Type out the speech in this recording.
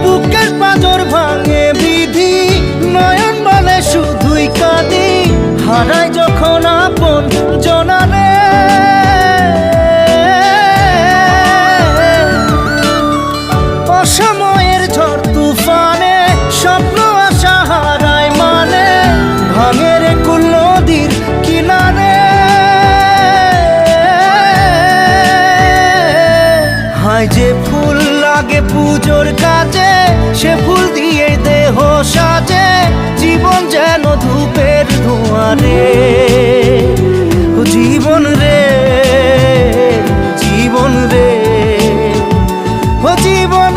বুকের পাঁজর ভাঙে বিধি, নয়ন বলে শুধুই কাঁদি, হারাই যখন আপন জনারে। অসময়ের ঝড় তুফানে স্বপ্ন আশা হারায় মানে, ভাঙে রে কুল নদীর কিনারে। হায় যে ফুল লাগে পুজোর কাজে, সে ফুল দিয়ে দেহ সাজে, জীবন যেন ধূপের ধোঁয়ারে। জীবন রে, জীবন রে, ও জীবন